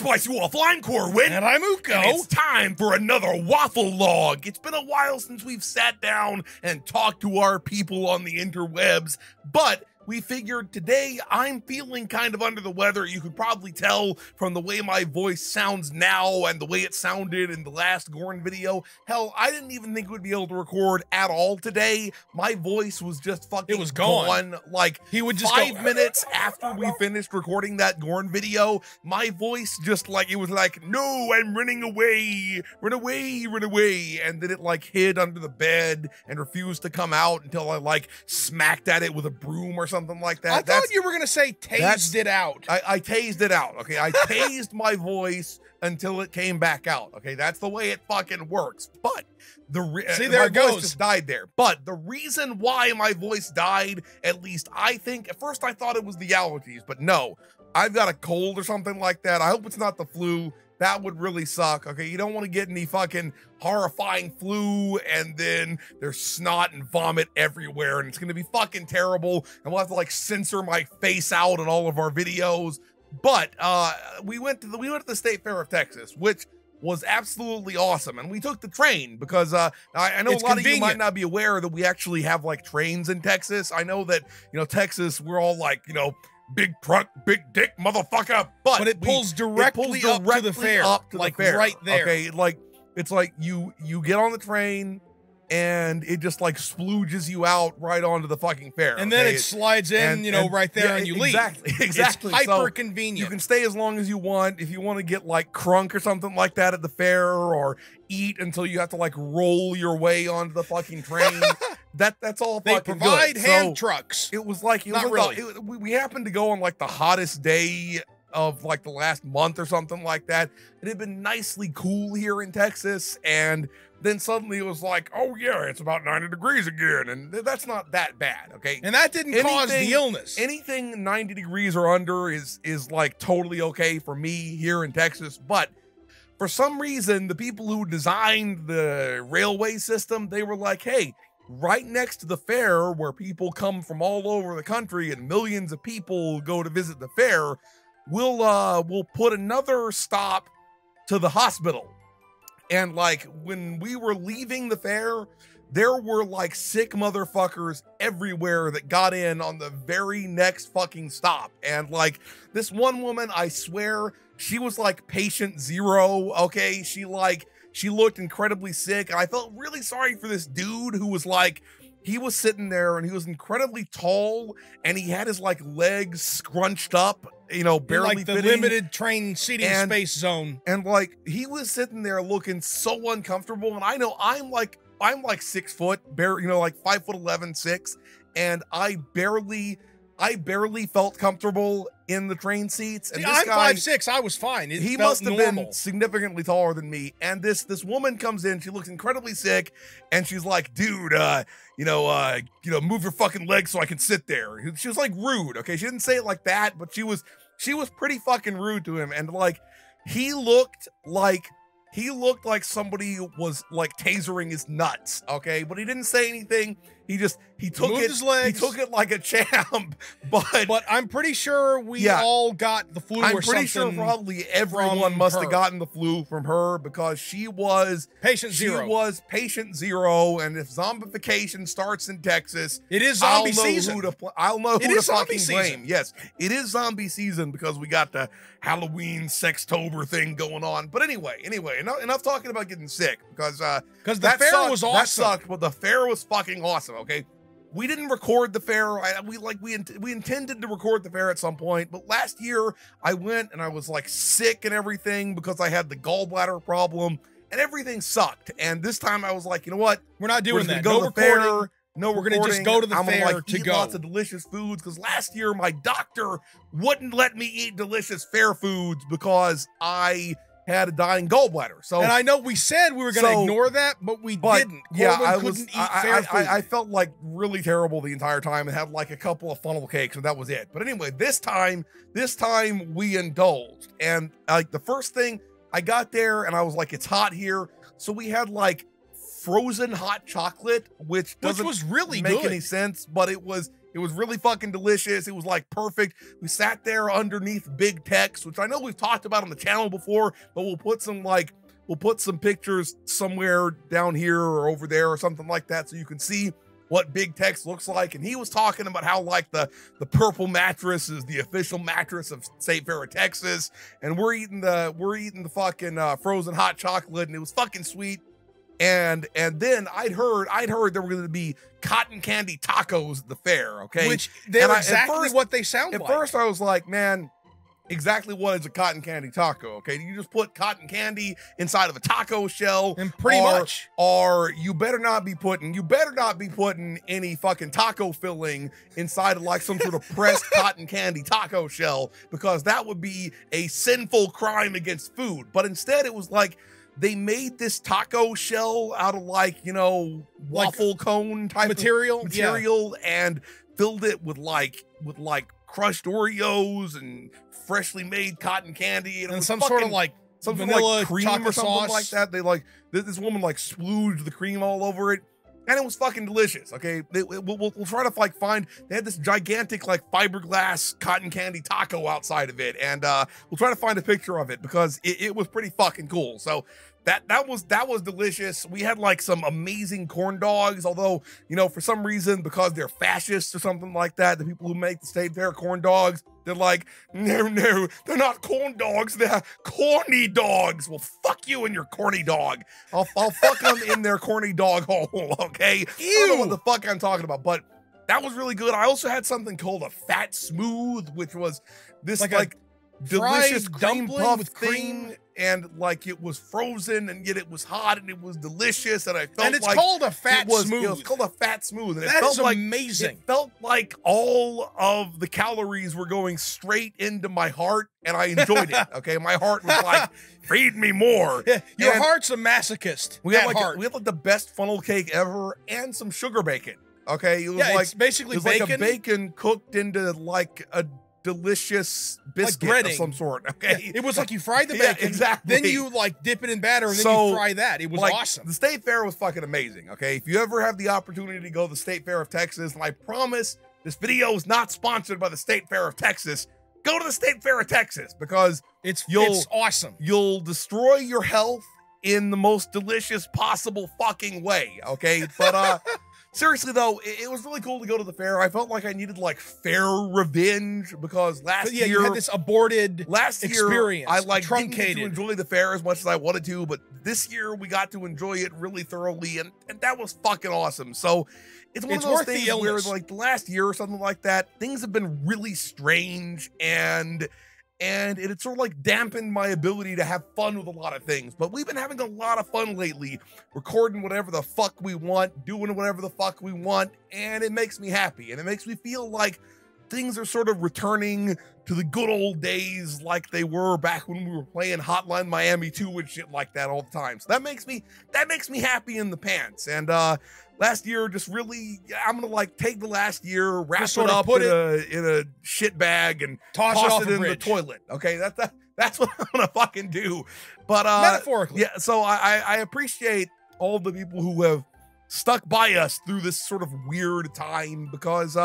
Spicy Waffle, I'm Corwin. And I'm Uko. And it's time for another Wafflelog. It's been a while since we've sat down and talked to our people on the interwebs, but we figured today I'm feeling kind of under the weather. You could probably tell from the way my voice sounds now and the way it sounded in the last Gorn video. Hell, I didn't even think we'd be able to record at all today. My voice was just fucking gone. Like, he would just 5 minutes after we finished recording that Gorn video, my voice just like, it was like, no, I'm running away, run away, run away. And then it like hid under the bed and refused to come out until I like smacked at it with a broom or something like that. I thought you were gonna say tased it out. I tased it out. Okay, I tased my voice until it came back out. Okay, that's the way it fucking works. But see, there it goes. Voice just died there. But the reason why my voice died, at least I think, at first I thought it was the allergies, but no, I've got a cold or something like that. I hope it's not the flu. That would really suck. Okay, you don't want to get any fucking horrifying flu and then there's snot and vomit everywhere and it's gonna be fucking terrible and we'll have to like censor my face out in all of our videos. But we went to the State Fair of Texas, which was absolutely awesome, and we took the train because I know a lot of you might not be aware that we actually have like trains in Texas. I know that, you know, Texas, we're all like, you know, big truck, big dick, motherfucker. But it pulls directly up to the fair, like right there. Okay, like it's like you get on the train and it just like splooges you out right onto the fucking fair. And then it slides in, you know, right there, and you leave. Exactly. It's hyper convenient. You can stay as long as you want. If you want to get like crunk or something like that at the fair, or eat until you have to like roll your way onto the fucking train. That's all they fucking provide good. hand trucks. It was like, we happened to go on like the hottest day of like the last month or something like that. It had been nicely cool here in Texas, and then suddenly it was like, oh yeah, it's about 90 degrees again, and that's not that bad, okay? And that didn't cause the illness. Anything 90 degrees or under is like totally okay for me here in Texas, but for some reason, the people who designed the railway system, they were like, hey, right next to the fair where people come from all over the country and millions of people go to visit the fair, we'll put another stop to the hospital. And like when we were leaving the fair, there were like sick motherfuckers everywhere that got in on the very next fucking stop. And like this one woman, I swear, she was like patient zero. Okay, she looked incredibly sick, and I felt really sorry for this dude who was like, he was sitting there and he was incredibly tall and he had his like legs scrunched up, you know, barely like the fitting. Limited train seating space zone. And like he was sitting there looking so uncomfortable. And I know I'm like 6 foot, you know, like 5'11", 6, and I barely felt comfortable in the train seats. And see, this guy, I'm 5'6", I was fine. He must have been significantly taller than me. And this woman comes in, she looks incredibly sick, and she's like, dude, you know, move your fucking legs so I can sit there. She was like rude, okay? She didn't say it like that, but she was pretty fucking rude to him. And like, he looked like somebody was like tasering his nuts, okay? But he didn't say anything. He took his legs. He took it like a champ. But I'm pretty sure we all got the flu or something. I'm pretty sure probably everyone must have gotten the flu from her, because she was patient zero. She was patient zero, and if zombification starts in Texas, it is zombie season. I'll know who to fucking blame. Yes, it is zombie season because we got the Halloween Sextober thing going on. But anyway, enough talking about getting sick, because the fair was awesome. That sucked, but the fair was fucking awesome. Okay, we didn't record the fair. We intended to record the fair at some point, but last year I went and I was like sick and everything because I had the gallbladder problem and everything sucked. And this time I was like, you know what? We're not doing that. Go to the fair. No, we're gonna just go to the fair like, to eat go. Lots of delicious foods, because last year my doctor wouldn't let me eat delicious fair foods because I had a dying gallbladder. So, and I know we said we were going to ignore that, but we didn't. Yeah, I felt like really terrible the entire time and had like a couple of funnel cakes, and that was it. But anyway, this time we indulged, and like the first thing, I got there and I was like, it's hot here, so we had like frozen hot chocolate, which was really make any sense, but it was It was really fucking delicious. It was like perfect. We sat there underneath big text, which I know we've talked about on the channel before, but we'll put some pictures somewhere down here or over there or something like that so you can see what big text looks like. And he was talking about how like the purple mattress is the official mattress of State Fair of Texas, and we're eating the fucking frozen hot chocolate, and it was fucking sweet. And then I'd heard there were going to be cotton candy tacos at the fair, okay? Which they're exactly what they sound like. At first I was like, man, exactly what is a cotton candy taco, okay? You just put cotton candy inside of a taco shell. And pretty much. Or you better not be putting any fucking taco filling inside of like some sort of pressed cotton candy taco shell, because that would be a sinful crime against food. But instead it was like, they made this taco shell out of like, you know, waffle cone type material, and filled it with like crushed Oreos and freshly made cotton candy and some sort of like some vanilla cream or something sauce. Like that. They like this woman like splooged the cream all over it, and it was fucking delicious. Okay, we'll try to like find. They had this gigantic like fiberglass cotton candy taco outside of it, and we'll try to find a picture of it because it was pretty fucking cool. So that was delicious. We had like some amazing corn dogs, although, you know, for some reason, because they're fascists or something like that, the people who make the State Fair corn dogs, they're like, no, they're not corn dogs, they're corny dogs. Well, fuck you and your corny dog. I'll fuck them in their corny dog hole, okay? Ew. I don't know what the fuck I'm talking about, but that was really good. I also had something called a Fat Smooth, which was this like delicious cream puff with cream, and like it was frozen, and yet it was hot, and it was delicious, and I felt and it's like called a Fat Smooth. It was called a Fat Smooth, and that it felt is like amazing. It felt like all of the calories were going straight into my heart, and I enjoyed it. Okay, my heart was like, feed me more. Yeah, your heart's a masochist. We had like the best funnel cake ever, and some sugar bacon. Okay, it was it's basically bacon. Like a bacon cooked into like a delicious biscuit like of some sort. Okay, yeah, it was like you fried the bacon, exactly. Then you like dip it in batter, and then you fry that. It was like, awesome. The State Fair was fucking amazing. Okay, if you ever have the opportunity to go to the State Fair of Texas, and I promise this video is not sponsored by the State Fair of Texas, go to the State Fair of Texas, because it's awesome. You'll destroy your health in the most delicious possible fucking way. Okay, but seriously though, it was really cool to go to the fair. I felt like I needed like fair revenge, because last year you had this aborted experience. I like truncated. didn't get to enjoy the fair as much as I wanted to, but this year we got to enjoy it really thoroughly, and that was fucking awesome. So it's one of those things where like the last year or something like that, things have been really strange, and it sort of like dampened my ability to have fun with a lot of things. But we've been having a lot of fun lately, recording whatever the fuck we want, doing whatever the fuck we want, and it makes me happy. And it makes me feel like things are sort of returning to the good old days like they were back when we were playing Hotline Miami 2 and shit like that all the time. So that makes me happy in the pants. And last year, just really, I'm gonna like take the last year, wrap it up, put it in a shit bag, and toss it in the toilet. Okay, that's what I'm gonna fucking do. But metaphorically, yeah. So I appreciate all the people who have stuck by us through this sort of weird time, because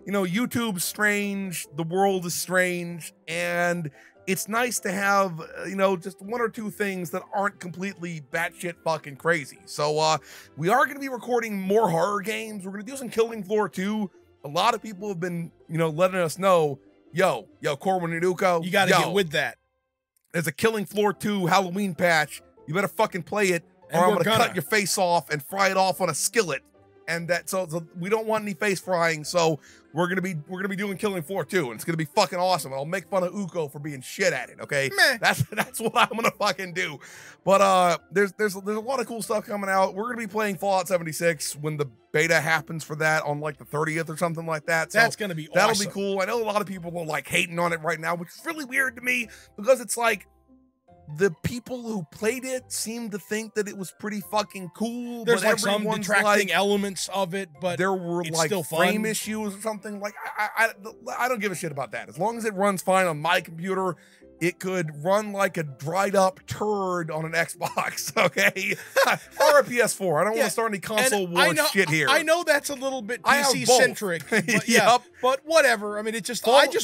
you know, YouTube's strange, the world is strange, and it's nice to have, you know, just one or two things that aren't completely batshit fucking crazy. So we are going to be recording more horror games. We're going to do some Killing Floor 2. A lot of people have been, you know, letting us know, yo, Corwin and Uko, you got to get with that. There's a Killing Floor 2 Halloween patch. You better fucking play it, or I'm going to cut your face off and fry it off on a skillet. And that, so we don't want any face frying, so we're gonna be doing Killing Floor 2, and it's gonna be fucking awesome. And I'll make fun of Uko for being shit at it. Okay, that's what I'm gonna fucking do. But there's a lot of cool stuff coming out. We're gonna be playing Fallout 76 when the beta happens for that on like the 30th or something like that. So that's gonna be awesome. That'll be cool. I know a lot of people are like hating on it right now, which is really weird to me, because it's like, the people who played it seemed to think that it was pretty fucking cool. There's like some detracting elements of it, but there were like frame issues or something. Like I don't give a shit about that. As long as it runs fine on my computer it could run like a dried up turd on an Xbox, okay? Or a PS4. I don't want to start any console war shit here. I know that's a little bit PC-centric, but but whatever. I mean, I just want me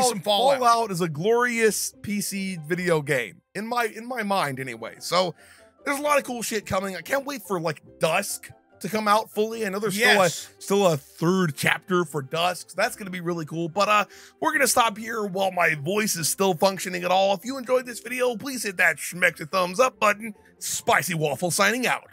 some Fallout. Fallout is a glorious PC video game, in my mind anyway. So there's a lot of cool shit coming. I can't wait for, like, Dusk to come out fully. I know there's still a third chapter for Dusk. So that's going to be really cool. But we're going to stop here while my voice is still functioning at all. If you enjoyed this video, please hit that schmeck thumbs up button. Spicy Waffle signing out.